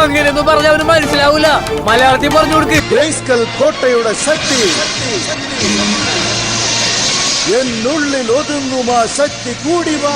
അങ്ങനെയൊന്നും പറഞ്ഞ അവന് മനസ്സിലാവൂല. മലയാളത്തിൽ പറഞ്ഞു കൊടുക്ക്. ഗ്രേസ്കൽ കോട്ടയുടെ ശക്തി എന്നുള്ളിൽ ഒതുങ്ങുമാ ശക്തി കൂടി വാ.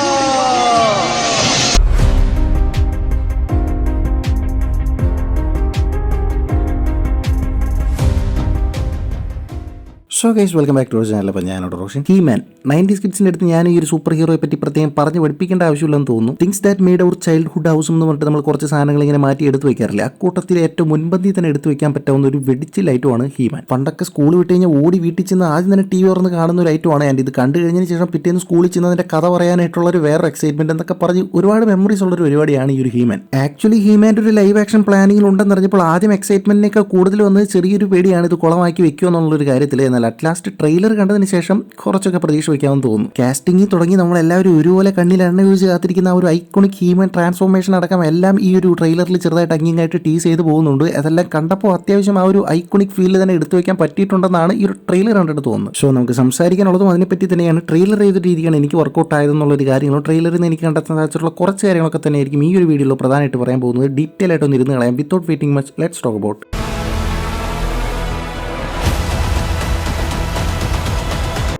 So guys, welcome back to our channel. അപ്പോൾ ഞാനോട് റോഷൻ. ഹീമാൻ 90s കിഡ്സിൻ്റെ അടുത്ത് ഞാൻ ഈ ഒരു സൂപ്പർ ഹീറോയെ പറ്റി പ്രത്യേകം പറഞ്ഞ് പഠിപ്പിക്കേണ്ട ആവശ്യമില്ലെന്ന് തോന്നുന്നു. Things that made our childhood house എന്ന് പറഞ്ഞിട്ട് നമ്മൾ കുറച്ച് സാധനങ്ങൾ ഇങ്ങനെ മാറ്റി എടുത്ത് വെക്കാറില്ല. അക്കൂട്ടത്തിൽ ഏറ്റവും മുൻപന്തി തന്നെ എടുത്ത് വെക്കാൻ പറ്റാവുന്ന ഒരു വെടിച്ചിൽ ഐറ്റമാണ് ഹീമാൻ. പണ്ടൊക്കെ സ്കൂൾ വിട്ട് കഴിഞ്ഞാൽ ഓടി വീട്ടിൽ ചെന്ന് ആദ്യം തന്നെ TV തുറന്ന് കാണുന്ന ഒരു ഐറ്റമാണ്. ആൻഡ് ഇത് കണ്ടു കഴിഞ്ഞതിന് ശേഷം പിറ്റേന്ന് സ്കൂളിൽ ചെന്നതിൻ്റെ കഥ പറയാനായിട്ടുള്ള ഒരു വേറെ എക്സൈറ്റ്മെന്റ് എന്നൊക്കെ പറഞ്ഞ് ഒരുപാട് മെമ്മറീസ് ഉള്ള ഒരു പരിപാടിയാണ് ഈ ഒരു ഹീമാൻ. ആക്ച്വലി ഹീമാൻ്റെ ഒരു ലൈവ് ആക്ഷൻ പ്ലാനിങ്ങിൽ ഉണ്ടെന്ന് അറിഞ്ഞപ്പോൾ ആദ്യം എക്സൈറ്റ്മെന്റിനേക്കാൾ കൂടുതൽ വന്നത് ചെറിയൊരു പേടിയാണ് ഇത് കുളമാക്കി വെക്കുമോ എന്നുള്ളൊരു കാര്യത്തിൽ. എന്നാൽ അറ്റ് ലാസ്റ്റ് ട്രെയിലർ കണ്ടതിന് ശേഷം കുറച്ചൊക്കെ പ്രതീക്ഷ വയ്ക്കാമെന്ന് തോന്നുന്നു. കാസ്റ്റിംഗിൽ തുടങ്ങി നമ്മളെല്ലാവരും ഒരുപോലെ കണ്ണിൽ എണ്ണ യൂസ് കാത്തിരിക്കുന്ന ആ ഒരു ഐക്കോണിക് ഹ്യൂമൻ ട്രാൻസ്ഫോർമേഷൻ അടക്കം എല്ലാം ഈ ഒരു ട്രെയിലറിൽ ചെറുതായിട്ട് അങ്ങിങ്ങായിട്ട് ടീസ് ചെയ്ത് പോകുന്നുണ്ട്. അതെല്ലാം കണ്ടപ്പോൾ അത്യാവശ്യം ആ ഒരു ഐക്കോണിക് ഫീൽ തന്നെ എടുത്തു വെക്കാൻ പറ്റിയിട്ടുണ്ടെന്നാണ് ഈ ഒരു ട്രെയിലർ കണ്ടിട്ട് തോന്നുന്നത്. സോ നമുക്ക് സംസാരിക്കാനുള്ളതും അതിനെപ്പറ്റി തന്നെയാണ്. ട്രെയിലർ ചെയ്ത രീതിയാണ് എനിക്ക് വർക്കൗട്ട് ആയതെന്നുള്ളൊരു കാര്യങ്ങളും ട്രെയിലറിൽ നിന്ന് എനിക്ക് കണ്ടെത്താൻ സാധിച്ചിട്ടുള്ള കുറച്ച് കാര്യങ്ങളൊക്കെ തന്നെയായിരിക്കും ഈ ഒരു വീഡിയോയിൽ പ്രധാനമായിട്ട് പറയാൻ പോകുന്നത്. ഡീറ്റെയിൽ ആയിട്ടൊന്ന് ഇരുന്ന് കളയാം. Without waiting much, let's talk about.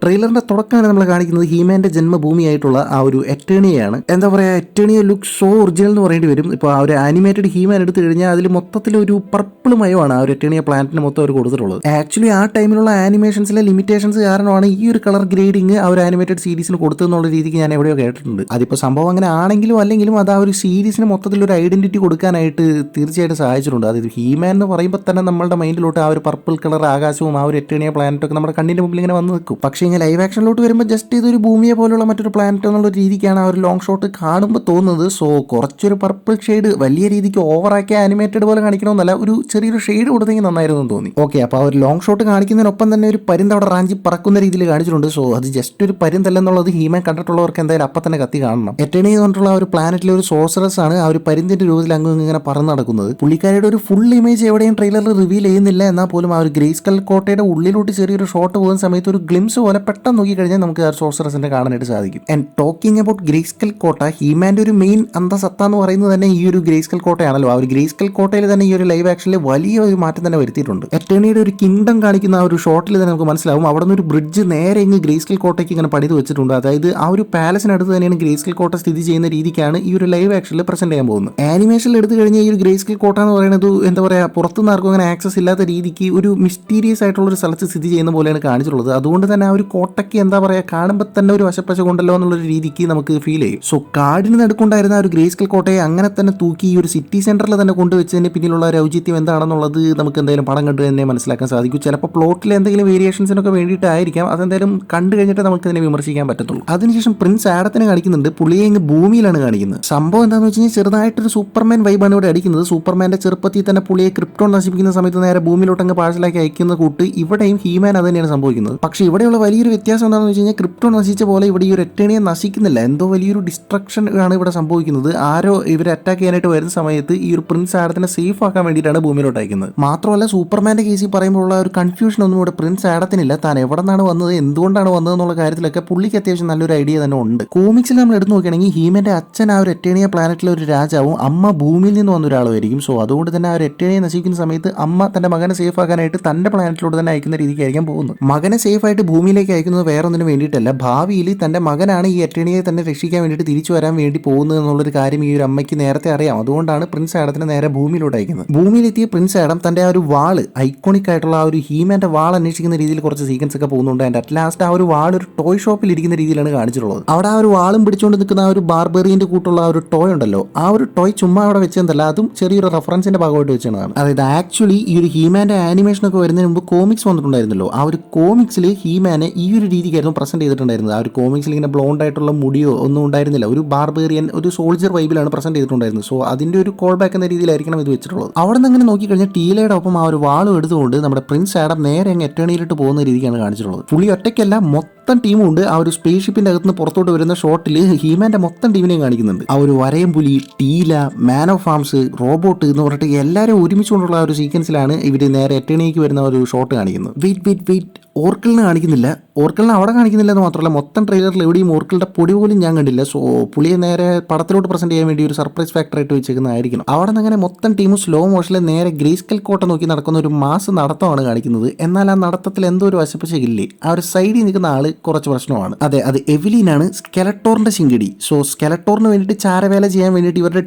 ട്രെയിലറിന്റെ തുടക്കമാണ് നമ്മൾ കാണിക്കുന്നത് ഹീമാന്റെ ജന്മഭൂമിയായിട്ടുള്ള ആ ഒരു എറ്റേണിയാണ്. എന്താ പറയുക, എറ്റേണിയ ലുക്ക് സോ ഒറിജിനൽ എന്ന് പറയേണ്ടി വരും. ഇപ്പോൾ ആ ഒരു ആനിമേറ്റഡ് ഹീമാൻ എടുത്തു കഴിഞ്ഞാൽ അതിൽ മൊത്തത്തിലൊരു പർപ്പിൾ മയമാണ് ആ ഒരു എറ്റേണിയ പ്ലാനറ്റിന് മൊത്തം അവർ കൊടുത്തിട്ടുള്ളത്. ആക്ച്വലി ആ ടൈമിലുള്ള ആനിമേഷൻസിലെ ലിമിറ്റേഷൻസ് കാരണമാണ് ഈ ഒരു കളർ ഗ്രേഡിങ് ആ ഒരു ആനിമേറ്റഡ് സീരീസിന് കൊടുത്തെന്നുള്ള രീതിക്ക് ഞാൻ എവിടെയോ കേട്ടിട്ടുണ്ട്. അതിപ്പോൾ സംഭവം അങ്ങനെ ആണെങ്കിലും അല്ലെങ്കിലും അത് ആ ഒരു സീരീസിന് മൊത്തത്തിലൊരു ഐഡന്റിറ്റി കൊടുക്കാനായിട്ട് തീർച്ചയായിട്ടും സഹായിച്ചിട്ടുണ്ട്. അതായത് ഹീമാൻ എന്ന് പറയുമ്പോൾ തന്നെ നമ്മളുടെ മൈൻഡിലോട്ട് ആ ഒരു പർപ്പിൾ കളർ ആകാശവും ആ ഒരു എറ്റേണിയ പ്ലാനറ്റൊക്കെ നമ്മുടെ കണ്ണിന്റെ മുമ്പിൽ ഇങ്ങനെ വന്ന് നിൽക്കും. പക്ഷേ ലൈവ് ആക്ഷനിലോട്ട് വരുമ്പോൾ ജസ്റ്റ് ഇതൊരു ഭൂമിയെ പോലുള്ള മറ്റൊരു പ്ലാനറ്റ് എന്നുള്ള രീതിക്കാണ് ആ ഒരു ലോങ് ഷോട്ട് കാണുമ്പോൾ തോന്നുന്നത്. സോ കുറച്ചൊരു പർപ്പിൾ ഷെയ്ഡ് വലിയ രീതിക്ക് ഓവറാക്കി ആനിമേറ്റഡ് പോലെ കാണിക്കണമെന്നല്ല, ഒരു ചെറിയൊരു ഷെയ്ഡ് കൊടുത്തെങ്കിൽ നന്നായിരുന്നു എന്ന് തോന്നി. ഓക്കെ, അപ്പോൾ ആ ഒരു ലോങ് ഷോട്ട് കാണിക്കുന്നതിനൊപ്പം തന്നെ ഒരു പരുന്ത് അവിടെ റാഞ്ചി പറക്കുന്ന രീതിയിൽ കാണിച്ചിട്ടുണ്ട്. സോ അത് ജസ്റ്റ് ഒരു പരുന്തല്ലെന്നുള്ളത് ഹീമാൻ കണ്ടിട്ടുള്ളവർക്ക് എന്തായാലും അപ്പം തന്നെ കത്തി കാണണം. എറ്റേണി എന്ന് പറഞ്ഞിട്ടുള്ള ആ ഒരു പ്ലാനറ്റിലെ ഒരു സോഴ്സറസ് ആണ് ആ ഒരു പരുന്തിന്റെ രൂപത്തിൽ അങ്ങ് ഇങ്ങനെ പറന്ന് നടക്കുന്നത്. പുള്ളിക്കാരുടെ ഒരു ഫുൾ ഇമേജ് എവിടെയും ട്രെയിലറിൽ റിവീൽ ചെയ്യുന്നില്ല. എന്നാൽ പോലും ആ ഒരു ഗ്രേസ്കൽ കോട്ടയുടെ ഉള്ളിലോട്ട് ചെറിയൊരു ഷോട്ട് പോകുന്ന സമയത്ത് ഒരു ഗ്ലിംസ് പോലെ പെട്ടെന്ന് നോക്കിക്കഴിഞ്ഞാൽ നമുക്ക് ആ സോഴ്സറസിനെ കാണാനായിട്ട് സാധിക്കും. ആൻഡ് ടോക്കിംഗ് അബൌട്ട് ഗ്രേസ്കൽ കോട്ട, ഹീമാന്റെ ഒരു മെയിൻ അന്തസത്ത എന്ന് പറയുന്നത് തന്നെ ഈ ഒരു ഗ്രേസ്കൽ കോട്ടയാണല്ലോ. ആ ഒരു ഗ്രേസ്കൽ കോട്ടയിൽ തന്നെ ഈ ഒരു ലൈവ് ആക്ഷനിൽ വലിയ ഒരു മാറ്റം തന്നെ വരുത്തിയിട്ടുണ്ട്. എറ്റേണിയുടെ ഒരു കിങ്ഡം കാണിക്കുന്ന ആ ഒരു ഷോട്ടിൽ തന്നെ നമുക്ക് മനസ്സിലാവും അവിടെ നിന്ന് ഒരു ബ്രിഡ്ജ് നേരെ ഇങ്ങ് ഗ്രേസ്കൽ കോട്ടയ്ക്ക് ഇങ്ങനെ പണിത് വെച്ചിട്ടുണ്ട്. അതായത് ആ ഒരു പാലസിനടുത്ത് തന്നെയാണ് ഗ്രേസ്കൽ കോട്ട സ്ഥിതി ചെയ്യുന്ന രീതിക്കാണ് ഈ ഒരു ലൈവ് ആക്ഷനിൽ പ്രസന്റ് ചെയ്യാൻ പോകുന്നത്. ആനിമേഷനിൽ എടുത്തു കഴിഞ്ഞാൽ ഈ ഒരു ഗ്രേസ്കൽ കോട്ട എന്ന് പറയുന്നത് എന്താ പറയുക, പുറത്തുനിന്ന് ആർക്കും അങ്ങനെ ആക്സസ് ഇല്ലാത്ത രീതിക്ക് ഒരു മിസ്റ്റീരിയസ് ആയിട്ടുള്ള ഒരു സ്ഥലത്ത് സ്ഥിതി ചെയ്യുന്ന പോലെയാണ് കാണിച്ചിട്ടുള്ളത്. അതുകൊണ്ട് തന്നെ ആ ഒരു കോട്ടയ്ക്ക് എന്താ പറയുക, കാണുമ്പോൾ തന്നെ ഒരു വശപ്പശ കൊണ്ടല്ലോ എന്നുള്ളൊരു രീതിക്ക് നമുക്ക് ഫീൽ ചെയ്യും. സോ കാടിന് നടുക്കുണ്ടായിരുന്ന ഒരു ഗ്രേസ്കൽ കോട്ടയെ അങ്ങനെ തന്നെ തൂക്കി ഈ ഒരു സിറ്റി സെന്ററിൽ തന്നെ കൊണ്ടുവച്ചതിന് പിന്നിലുള്ള ഒരു ഔചിത്യം എന്താണെന്നുള്ളത് നമുക്ക് എന്തായാലും പടം കണ്ടു തന്നെ മനസ്സിലാക്കാൻ സാധിക്കും. ചിലപ്പോൾ പ്ലോട്ടിൽ എന്തെങ്കിലും വേരിയേഷൻസിനൊക്കെ വേണ്ടിയിട്ടായിരിക്കാം, അതെന്തായാലും കണ്ടു കഴിഞ്ഞിട്ട് നമുക്ക് അതിനെ വിമർശിക്കാൻ പറ്റത്തുള്ളൂ. അതിനുശേഷം പ്രിൻസ് ആഡത്തിനെ കാണിക്കുന്നുണ്ട്. പുള്ളിയെ ഇങ്ങ് ഭൂമിയിലാണ് കാണിക്കുന്നത്. സംഭവം എന്താണെന്ന് വെച്ച് കഴിഞ്ഞാൽ ചെറുതായിട്ടൊരു സൂപ്പർമാൻ വൈബാണ് ഇവിടെ അടിക്കുന്നത്. സൂപ്പർമാന്റെ ചെറുപ്പത്തിൽ തന്നെ പുള്ളിയെ ക്രിപ്റ്റോൺ നശിപ്പിക്കുന്ന സമയത്ത് നേരെ ഭൂമിയിലോട്ട് അങ്ങ് പാഴ്സലാക്കി അയക്കുന്ന കൂട്ട് ഇവിടെയും ഹീമാൻ അത് തന്നെയാണ് സംഭവിക്കുന്നത്. പക്ഷേ ഇവിടെയുള്ള വലിയൊരു വ്യത്യാസം എന്താണെന്ന് വെച്ച് കഴിഞ്ഞാൽ ക്രിപ്റ്റോൺ നശിച്ച പോലെ ഇവിടെ ഈ ഒരു എറ്റേണിയെ നശിക്കുന്നില്ല. എന്തോ വലിയൊരു ഡിസ്ട്രക്ഷൻ ആണ് ഇവിടെ സംഭവിക്കുന്നത്. ആരോ ഇവരെ അറ്റാക്ക് ചെയ്യാനായിട്ട് വരുന്ന സമയത്ത് ഈ ഒരു പ്രിൻസ് ആഡത്തിനെ സേഫ് ആക്കാൻ വേണ്ടിയിട്ടാണ് ഭൂമിയിലോട്ട് അയക്കുന്നത്. മാത്രമല്ല സൂപ്പർമാന്റെ കേസിൽ പറയുമ്പോഴുള്ള ഒരു കൺഫ്യൂഷൻ ഒന്നും ഇവിടെ പ്രിൻസ് ആഡത്തിനില്ല. താൻ എവിടെ നിന്നാണ് വന്നത്, എന്തുകൊണ്ടാണ് വന്നത് എന്നുള്ള കാര്യത്തിലൊക്കെ പുള്ളിക്ക് അത്യാവശ്യം നല്ലൊരു ഐഡിയ തന്നെ ഉണ്ട്. കോമിക്സിൽ നമ്മൾ എടുത്ത് നോക്കുകയാണെങ്കിൽ ഹീമന്റെ അച്ഛൻ ആ ഒരു എറ്റേണിയ പ്ലാനറ്റിലെ ഒരു രാജാവും അമ്മ ഭൂമിയിൽ നിന്ന് വന്ന ഒരാളുമായിരിക്കും. സോ അതുകൊണ്ട് തന്നെ ആ ഒരു എറ്റേണിയെ നശിക്കുന്ന സമയത്ത് അമ്മ തന്റെ മകനെ സേഫ് ആക്കാനായിട്ട് തന്റെ പ്ലാനറ്റിലോട്ട് തന്നെ അയക്കുന്ന രീതിക്കായിരിക്കും പോകുന്നത്. മകനെ സേഫ് ആയിട്ട് ഭൂമിയിലേക്ക് അയക്കുന്നത് വേറെ ഒന്നിനും വേണ്ടിയിട്ടല്ല, ഭാവിയിൽ തന്റെ മകനാണ് ഈ എറ്റേണിയെ തന്നെ രക്ഷിക്കാൻ വേണ്ടിയിട്ട് തിരിച്ചു വരാൻ വേണ്ടി പോകുന്നത് എന്നുള്ളൊരു കാര്യം ഈ ഒരു അമ്മയ്ക്ക് നേരത്തെ അറിയാം. അതുകൊണ്ടാണ് പ്രിൻസ് ആഡത്തിനെ നേരെ ഭൂമിയിലോട്ട് അയക്കുന്നത്. ഭൂമിയിലെത്തിയ പ്രിൻസ് ആഡം തന്റെ ആ ഒരു വാള്, ഐക്കോണിക് ആയിട്ടുള്ള ആ ഒരു ഹീമാന്റെ വാൾ അന്വേഷിക്കുന്ന രീതിയിൽ കുറച്ച് സീക്വൻസ് ഒക്കെ പോകുന്നുണ്ട്. ആൻഡ് അറ്റ് ലാസ്റ്റ് ആ ഒരു വാൾ ഒരു ടോയ് ഷോപ്പിൽ ഇരിക്കുന്ന രീതിയിലാണ് കാണിച്ചിട്ടുള്ളത്. അവിടെ ആ ഒരു വാളും പിടിച്ചുകൊണ്ട് നിൽക്കുന്ന ആ ഒരു ബാർബറിയന്റെ കൂട്ടുള്ള ആ ഒരു ടോയ് ഉണ്ടല്ലോ, ആ ഒരു ടോയ് ചുമ്മാ അവിടെ വെച്ചതല്ല, അതും ചെറിയൊരു റെഫറൻസിന്റെ ഭാഗമായിട്ട് വെച്ചതാണ്. അതായത് ആക്ച്വലി ഈ ഒരു ഹീമാന്റെ ആനിമേഷൻ ഒക്കെ വരുന്നതിന് മുമ്പ് കോമിക്സ് വന്നിട്ടുണ്ടായിരുന്നല്ലോ. ആ ഒരു കോമിക്സിൽ ഹീമാനെ ഈ ഒരു രീതിക്കായിരുന്നു പ്രസന്റ് ചെയ്തിട്ടുണ്ടായിരുന്നത്. ആ ഒരു കോമിക്സിൽ ഇങ്ങനെ ബ്ലോണ്ട് ആയിട്ടുള്ള മുടിയോ ഒന്നും ഉണ്ടായിരുന്നില്ല, ഒരു ബാർബേറിയൻ ഒരു സോൾജർ വൈബിലാണ് പ്രസന്റ് ചെയ്തിട്ടുണ്ടായിരുന്നത്. സോ അതിന്റെ ഒരു കോൾ ബാക്ക് എന്ന രീതിയിലായിരിക്കണം ഇത് വെച്ചിട്ടുള്ളത്. അവിടെ നിന്ന് അങ്ങനെ നോക്കിക്കഴിഞ്ഞാൽ ടീലയുടെ ഒപ്പം ആ ഒരു വാളും എടുത്തുകൊണ്ട് നമ്മുടെ പ്രിൻസ് ആഡം നേരെ അങ്ങ് എറ്റേണിയിലിട്ട് പോകുന്ന രീതിക്കാണ് കാണിച്ചിട്ടുള്ളത്. പുള്ളി ഒറ്റയ്ക്കല്ല, മൊത്തം ടീമുണ്ട്. ആ ഒരു സ്പേസ് ഷിപ്പിന്റെ അകത്ത് നിന്ന് പുറത്തോട്ട് വരുന്ന ഷോട്ടിൽ ഹീമാന്റെ മൊത്തം ടീമിനെയും കാണിക്കുന്നുണ്ട്. ആ ഒരു വരയം പുലി, ടീല, മാൻ ഓഫ് ആംസ്, റോബോട്ട് എന്ന് പറഞ്ഞിട്ട് എല്ലാവരും ഒരുമിച്ചുകൊണ്ടുള്ള ആ ഒരു സീക്വൻസിലാണ് ഇവർ നേരെ എറ്റേണിക്ക് വരുന്ന ഒരു ഷോട്ട് കാണിക്കുന്നത്. വെയിറ്റ് ഓർക്കിളിനെ കാണിക്കുന്നില്ല, ഓർക്കലിനെ അവിടെ കാണിക്കുന്നില്ലെന്ന് മാത്രമല്ല മൊത്തം ട്രെയിലറിൽ എവിടെയും ഓർക്കലിന്റെ പൊടി പോലും ഞാൻ കണ്ടില്ല. സോ പുള്ളിയെ നേരെ പടത്തിലോട്ട് പ്രസന്റ് ചെയ്യാൻ വേണ്ടി ഒരു സർപ്രൈസ് ഫാക്ടർ ആയിട്ട് വെച്ചേക്കുന്നതായിരിക്കണം. അവിടെ നിന്ന് അങ്ങനെ മൊത്തം ടീമും സ്ലോ മോഷനിൽ നേരെ ഗ്രേസ്കൽ കോട്ട നോക്കി നടക്കുന്ന ഒരു മാസ് നടത്തമാണ് കാണിക്കുന്നത്. എന്നാൽ ആ നടത്തത്തിൽ എന്തോ ഒരു വശപ്പശയില്ലേ, ആ ഒരു സൈഡിൽ നിൽക്കുന്ന ആള് കുറച്ച് പ്രശ്നമാണ്. അതെ, അത് എവിലീനാണ്, സ്കെലട്ടോറിന്റെ ശിങ്കിടി. സോ സ്കെലട്ടോറിന് വേണ്ടിയിട്ട് ചാരവേല ചെയ്യാൻ വേണ്ടിയിട്ട് ഇവരുടെ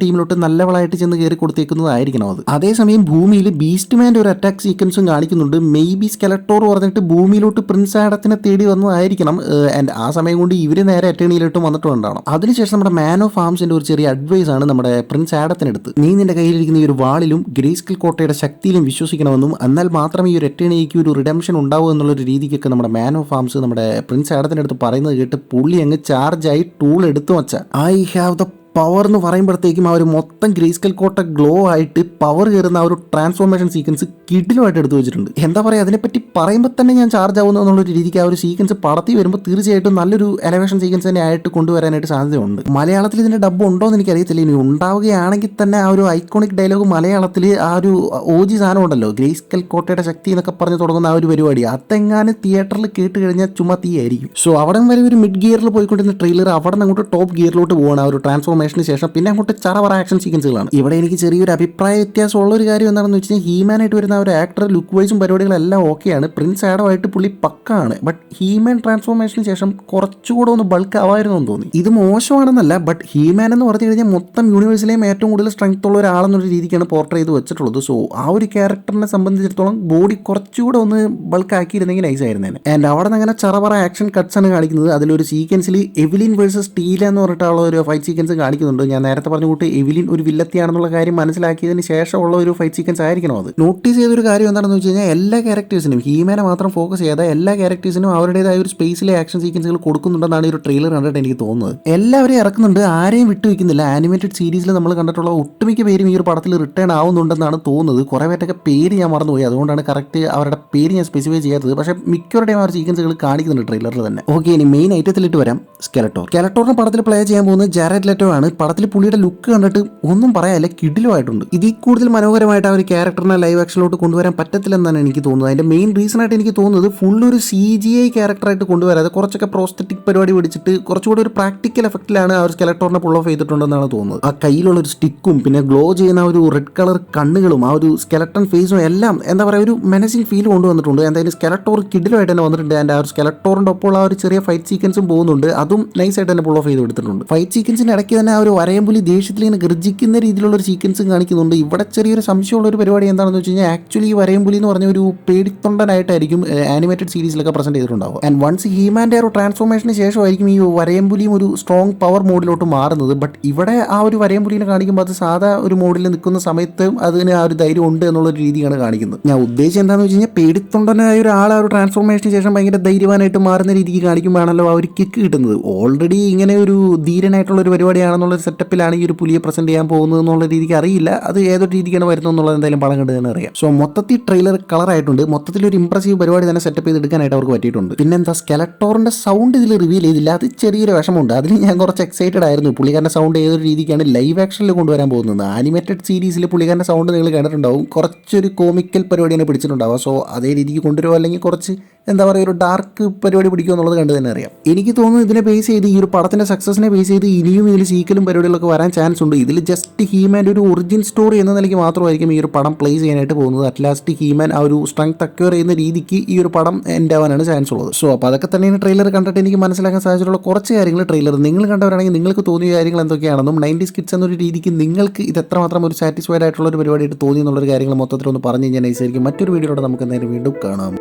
ടീമിലോട്ട് നല്ലവളായിട്ട് ചെന്ന് കയറി കൊടുത്തേക്കുന്നതായിരിക്കണം അത്. അതേസമയം ഭൂമിയിൽ ബീസ്റ്റ്മാൻ്റെ ഒരു അറ്റാക്ക് സീക്വൻസും കാണിക്കുന്നുണ്ട്. മേ ബി സ്കെലട്ടോർ പറഞ്ഞിട്ട് ഭൂമിയിലോട്ട് പ്രിൻസ് ആഡത്തിനെ തേടി വന്നതായിരിക്കണം. ആൻഡ് ആ സമയം കൊണ്ട് ഇവര് നേരെ അറ്റേണിയിലോട്ട് വന്നിട്ടുണ്ടാവണം. അതിനുശേഷം നമ്മുടെ മാൻ ഓഫ് ആംസിന്റെ ഒരു ചെറിയ അഡ്വൈസ് ആണ് നമ്മുടെ പ്രിൻസ് ആഡത്തിനടുത്ത്. നീ നിന്റെ കയ്യിലിരിക്കുന്ന ഈ ഒരു വാളിലും ഗ്രേസ്കൽ കോട്ടയുടെ ശക്തിയിലും വിശ്വസിക്കണമെന്നും എന്നാൽ മാത്രമേ ഈ ഒരു അറ്റേണിക്ക് ഒരു റിഡംഷൻ ഉണ്ടാവൂ എന്നുള്ളൊരു രീതിക്കൊക്കെ നമ്മുടെ മാൻ ഓഫ് ആംസ് നമ്മുടെ പ്രിൻസ് ആഡത്തിനടുത്ത് പറയുന്നത് കേട്ട് പുള്ളി അങ്ങ് ചാർജായി ടൂൾ എടുത്തു വച്ച ഐ ഹാവ് ദ പവർ എന്ന് പറയുമ്പോഴത്തേക്കും ആ ഒരു മൊത്തം ഗ്രേസ്കൽ കോട്ട ഗ്ലോ ആയിട്ട് പവർ കയറുന്ന ആ ഒരു ട്രാൻസ്ഫോർമേഷൻ സീക്വൻസ് കിഡിലുമായിട്ട് എടുത്തു വെച്ചിട്ടുണ്ട്. എന്താ പറയുക, അതിനെപ്പറ്റി പറയുമ്പോൾ തന്നെ ഞാൻ ചാർജ് ആവുന്നു എന്നുള്ളൊരു രീതിക്ക് ആ ഒരു സീക്വൻസ് പടത്തിൽ വരുമ്പോൾ തീർച്ചയായിട്ടും നല്ലൊരു എലവേഷൻ സീക്വൻസ് തന്നെ ആയിട്ട് കൊണ്ടുവരാനായിട്ട് സാധ്യതയുണ്ട്. മലയാളത്തിൽ ഇതിൻ്റെ ഡബ്ബ് ഉണ്ടോ എന്ന് എനിക്കറിയത്തില്ല. ഇനി ഉണ്ടാവുകയാണെങ്കിൽ തന്നെ ആ ഒരു ഐക്കോണിക് ഡയലോഗ് മലയാളത്തിൽ ആ ഒരു ഓജി സാധനം ഉണ്ടല്ലോ, ഗ്രേസ്കൽ കോട്ടയുടെ ശക്തി എന്നൊക്കെ പറഞ്ഞ് തുടങ്ങുന്ന ആ ഒരു പരിപാടി, അതെങ്ങാനും തിയേറ്ററിൽ കേട്ട് കഴിഞ്ഞാൽ ചുമ്മാ തീയായിരിക്കും. സോ അവിടെ വരെ ഒരു മിഡ് ഗിയറിൽ പോയിക്കൊണ്ടിരുന്ന ട്രെയിലർ അവിടെ നിന്ന് അങ്ങോട്ട് ടോപ്പ് ഗിയറിലോട്ട് പോകണം ആ ഒരു ട്രാൻസ്ഫോർമേഷൻ ശേഷം. പിന്നെ അങ്ങോട്ട് ചറവറ ആക്ഷൻ സീക്വൻസുകളാണ്. ഇവിടെ എനിക്ക് ചെറിയൊരു അഭിപ്രായ വ്യത്യാസമുള്ള ഒരു കാര്യം എന്താണെന്ന് വെച്ച് കഴിഞ്ഞാൽ ഹീമാനായിട്ട് വരുന്ന ഒരു ആക്ടർ ലുക്ക് വൈസും പരിപാടികളെല്ലാം ഓക്കെയാണ്. പ്രിൻസ് ആഡമായിട്ട് പുള്ളി പക്കാണ്. ബട്ട് ഹീമാൻ ട്രാൻസ്ഫോർമേഷന് ശേഷം കുറച്ചുകൂടെ ഒന്ന് ബൾക്ക് ആവായിരുന്നു എന്ന് തോന്നി. ഇത് മോശമാണെന്നല്ല, ബട്ട് ഹീമാൻ എന്ന് പറഞ്ഞു കഴിഞ്ഞാൽ മൊത്തം യൂണിവേഴ്സിലെയും ഏറ്റവും കൂടുതൽ സ്ട്രെങ്ത് ഉള്ള ഒരാളെന്നൊരു രീതിക്കാണ് പോർട്രേ ചെയ്ത് വെച്ചിട്ടുള്ളത്. സോ ആ ഒരു ക്യാരക്ടറിനെ സംബന്ധിച്ചിടത്തോളം ബോഡി കുറച്ചുകൂടെ ഒന്ന് ബൾക്ക് ആക്കിയിരുന്നെങ്കിൽ നൈസ് ആയിരുന്നേനെ. ആൻഡ് അവിടെ നിന്ന് അങ്ങനെ ചറവറ ആക്ഷൻ കട്ട്സ് ആണ് കാണിക്കുന്നത്. അതിലൊരു സീക്വൻസിൽ എവിലിൻ വേഴ്സസ് ടീല എന്ന് പറഞ്ഞിട്ടുള്ള ഒരു ഫൈറ്റ് സീക്വൻസ് കാണിക്കുന്നുണ്ട്. ഞാൻ നേരത്തെ പറഞ്ഞ കൂട്ട് എവിലിൻ ഒരു വില്ലത്തിയാണെന്നുള്ള കാര്യം മനസ്സിലാക്കിയതിന് ശേഷമുള്ള ഒരു ഫൈറ്റ് സീക്വൻസ് ആയിരിക്കണം അത്. നോട്ടീസ് ചെയ്തൊരു കാര്യം എന്താണെന്ന് വെച്ച് കഴിഞ്ഞാൽ എല്ലാ ക്യാരക്ടേഴ്സിനും ഹീമാനെ മാത്രം ഫോക്കസ് ചെയ്ത എല്ലാ ക്യാരക്ടേഴ്സിനും അവരുടേതായ ഒരു സ്പേസിലെ ആക്ഷൻ സീക്വൻസുകൾ കൊടുക്കുന്നുണ്ടെന്നാണ് ഈ ഒരു ട്രെയിലർ കണ്ടിട്ട് എനിക്ക് തോന്നുന്നത്. എല്ലാവരെയും ഇറക്കുന്നുണ്ട്, ആരെയും വിട്ടുവെക്കുന്നില്ല. ആനിമേറ്റഡ് സീരീസിൽ നമ്മൾ കണ്ടിട്ടുള്ള ഒട്ടുമിക്ക പേരും ഈ ഒരു പടത്തിൽ റിട്ടേൺ ആവുന്നുണ്ടെന്നാണ് തോന്നുന്നത്. കുറേ പേരൊക്കെ പേര് ഞാൻ മറന്നുപോയി, അതുകൊണ്ടാണ് കറക്റ്റ് അവരുടെ പേര് ഞാൻ സ്പെസിഫൈ ചെയ്യാത്തത്. പക്ഷേ മിക്കവരുടെയും ആ ഒരു സീക്വൻസുകൾ കാണിക്കുന്നുണ്ട് ട്രെയിലറിൽ തന്നെ. ഓക്കെ, ഇനി മെയിൻ ഐറ്റത്തിലിട്ട് വരാം. സ്കെലട്ടോറിന്റെ പടത്തിൽ പ്ലേ ചെയ്യാൻ പോകുന്നത് ജാരഡ് ലെറ്റോ ആണ്. പടത്തിൽ പുള്ളിയുടെ ലുക്ക് കണ്ടിട്ട് ഒന്നും പറയാല്ല, കിഡിലുമായിട്ടുണ്ട്. ഇതിൽ കൂടുതൽ മനോഹരമായിട്ട് ആ ഒരു ക്യാരക്ടറിനെ ലൈവ് ആക്ഷനിലോട്ട് കൊണ്ടുവരാൻ പറ്റത്തില്ലെന്നാണ് എനിക്ക് തോന്നുന്നത്. അതിന്റെ മെയിൻ റീസൺ ആയിട്ട് എനിക്ക് തോന്നുന്നത് ഫുൾ ഒരു CGI ക്യാരക്ടറായിട്ട് കൊണ്ടുവരാതെ കുറച്ചൊക്കെ പ്രോസ്തറ്റിക് പരിപാടി പിടിച്ചിട്ട് കുറച്ചുകൂടി ഒരു പ്രാക്ടിക്കൽ എഫക്റ്റിലാണ് ആ ഒരു സ്കെലട്ടോറിനെ പുൾ ഓഫ് ചെയ്തിട്ടുണ്ടെന്നാണ് തോന്നുന്നത്. ആ കയ്യിലുള്ള ഒരു സ്റ്റിക്കും പിന്നെ ഗ്ലോ ചെയ്യുന്ന ഒരു റെഡ് കളർ കണ്ണുകളും ആ ഒരു സ്കെലട്ടൺ ഫേസും എല്ലാം എന്താ പറയുക ഒരു മെനസിംഗ് ഫീൽ കൊണ്ടുവന്നിട്ടുണ്ട്. എന്തായാലും സ്കെലട്ടോർ കിഡിലുമായിട്ട് തന്നെ വന്നിട്ടുണ്ട്. ആൻഡ് ആ ഒരു സ്കെലട്ടോറിന്റെ ഒപ്പം ആ ഒരു ചെറിയ ഫൈറ്റ് സീക്വൻസും പോകുന്നുണ്ട്. അതും നൈസായിട്ട് തന്നെ പുൾ ഓഫ് ചെയ്ത് എടുത്തിട്ടുണ്ട്. ഫൈറ്റ് സീക്വൻസിന് ഇടയ്ക്ക് തന്നെ ആ ഒരു വരയമ്പുലി ദേഷ്യത്തിൽ ഇങ്ങനെ ഗർജിക്കുന്ന രീതിയിലുള്ള ഒരു സീക്വൻസും കാണിക്കുന്നുണ്ട്. ഇവിടെ ചെറിയൊരു സംശയമുള്ള ഒരു പരിപാടി എന്താണെന്ന് വെച്ച് കഴിഞ്ഞാൽ ആക്ച്വലി ഈ വരയമ്പുലി എന്ന് പറഞ്ഞ ഒരു പേടിത്തൊണ്ടനായിട്ടായിരിക്കും ആനിമേറ്റഡ് സീരീസിലൊക്കെ പ്രസന്റ് ചെയ്തിട്ടുണ്ടാവും. ആൻഡ് വൺസ് ഹീമാന്റെ ഒരു ട്രാൻസ്ഫോർമേഷന് ശേഷമായിരിക്കും ഈ വരയമ്പുലിയും ഒരു സ്ട്രോങ് പവർ മോഡിലോട്ട് മാറുന്നത്. ബട്ട് ഇവിടെ ആ ഒരു വരയമ്പുലിനെ കാണിക്കുമ്പോൾ അത് സാധാ ഒരു മോഡിൽ നിൽക്കുന്ന സമയത്ത് അതിന് ആ ഒരു ധൈര്യം ഉണ്ട് എന്നുള്ളൊരു രീതിയാണ് കാണിക്കുന്നത്. ഞാൻ ഉദ്ദേശിച്ചത് എന്താണെന്ന് വെച്ച് കഴിഞ്ഞാൽ പേടിത്തൊണ്ടനായ ഒരാൾ ആ ഒരു ട്രാൻസ്ഫോർമേഷന് ശേഷം ഭയങ്കര ധൈര്യവാനായിട്ട് മാറുന്ന രീതിക്ക് കാണിക്കുമ്പോഴാണല്ലോ ആ ഒരു കിക്ക് കിട്ടുന്നത്. ഓൾറെഡി ഇങ്ങനെ ഒരു ധീരനായിട്ടുള്ള ഒരു പരിപാടിയാണെന്നുള്ള സെറ്റപ്പിലാണ് ഈ ഒരു പുലിയെ പ്രസന്റ് ചെയ്യാൻ പോകുന്നത് എന്നുള്ള രീതിക്ക് അറിയില്ല. അത് ഏതൊരു രീതിക്കാണ് വരുന്നത് എന്നുള്ളത് എന്തായാലും പടം കണ്ടു തന്നെ അറിയാം. സോ മൊത്തത്തിൽ ട്രെയിലർ കളർ ആയിട്ടുണ്ട്. മൊത്തത്തിൽ ഒരു ഇംപ്രസീവ് പരിപാടി തന്നെ സെറ്റപ്പ് ചെയ്തെടുക്കാനായിട്ട് അവർക്ക് പറ്റിയിട്ടുണ്ട്. പിന്നെ എന്താ സ്കെലട്ടോറിന്റെ സൗണ്ട് ഇതിൽ റിവീൽ ചെയ്തില്ല, അത് ചെറിയൊരു വിഷമമുണ്ട്. അതിൽ ഞാൻ കുറച്ച് എക്സൈറ്റഡ് ആയിരുന്നു. പുള്ളിക്കാരൻ്റെ സൗണ്ട് ഏതൊരു രീതിക്കാണ് ലൈവ് ആക്ഷനിൽ കൊണ്ടുവരാൻ പോകുന്നത്. ആനിമേറ്റഡ് സീരീസിൽ പുള്ളിക്കാരൻ്റെ സൗണ്ട് നിങ്ങൾ കണ്ടിട്ടുണ്ടാവും, കുറച്ചൊരു കോമിക്കൽ പരിപാടിയാണ് പിടിച്ചിട്ടുണ്ടാവുക. സോ അതേ രീതിക്ക് കൊണ്ടുവരുമോ അല്ലെങ്കിൽ കുറച്ച് എന്താ പറയുക ഒരു ഡാർക്ക് പരിപാടി പിടിക്കുക എന്നുള്ളത് കണ്ടു തന്നെ അറിയാം. എനിക്ക് തോന്നുന്നു ഇതിനെ ബേസ് ചെയ്ത് ഈ ഒരു പടത്തിന്റെ സക്സസിനെ ബേസ് ചെയ്ത് ഇനിയും ഇതിൽ സീക്കലും പരിപാടികളൊക്കെ വരാൻ ചാൻസ് ഉണ്ട്. ഇതിൽ ജസ്റ്റ് ഹീമാൻ്റെ ഒരു ഒറിജിൻ സ്റ്റോറി എന്ന നിലയ്ക്ക് മാത്രമായിരിക്കും ഈ ഒരു പടം പ്ലേ ചെയ്യാനായിട്ട് പോകുന്നത്. അറ്റ് ലാസ്റ്റ് ഹീമാൻ ആ ഒരു സ്ട്രെങ്ത് അക്വയർ ചെയ്യുന്ന രീതിക്ക് ഈ ഒരു പടം എൻഡ് ആവാനാണ് ചാൻസ് ഉള്ളത്. സോ അപ്പോൾ അതൊക്കെ തന്നെയാണ് ട്രെയിലർ കണ്ടിട്ട് എനിക്ക് മനസ്സിലാക്കാൻ സാധിച്ചിട്ടുള്ള കുറച്ച് കാര്യങ്ങൾ. ട്രെയിലർ നിങ്ങൾ കണ്ടവരാണെങ്കിൽ നിങ്ങൾക്ക് തോന്നിയ കാര്യങ്ങൾ എന്തൊക്കെയാണെന്നും 90s കിഡ്സ് എന്നൊരു രീതിക്ക് നിങ്ങൾക്ക് ഇത് എത്രമാത്രം ഒരു സാറ്റിസ്ഫൈഡ് ആയിട്ടുള്ള ഒരു പരിപാടിയായിട്ട് തോന്നി എന്നുള്ളൊരു കാര്യങ്ങൾ മൊത്തത്തിലൊന്ന് പറഞ്ഞു കഴിഞ്ഞാൽ നൈസായിരിക്കും. മറ്റൊരു വീഡിയോയിലൂടെ നമുക്ക് എന്തായാലും വീണ്ടും കാണാം.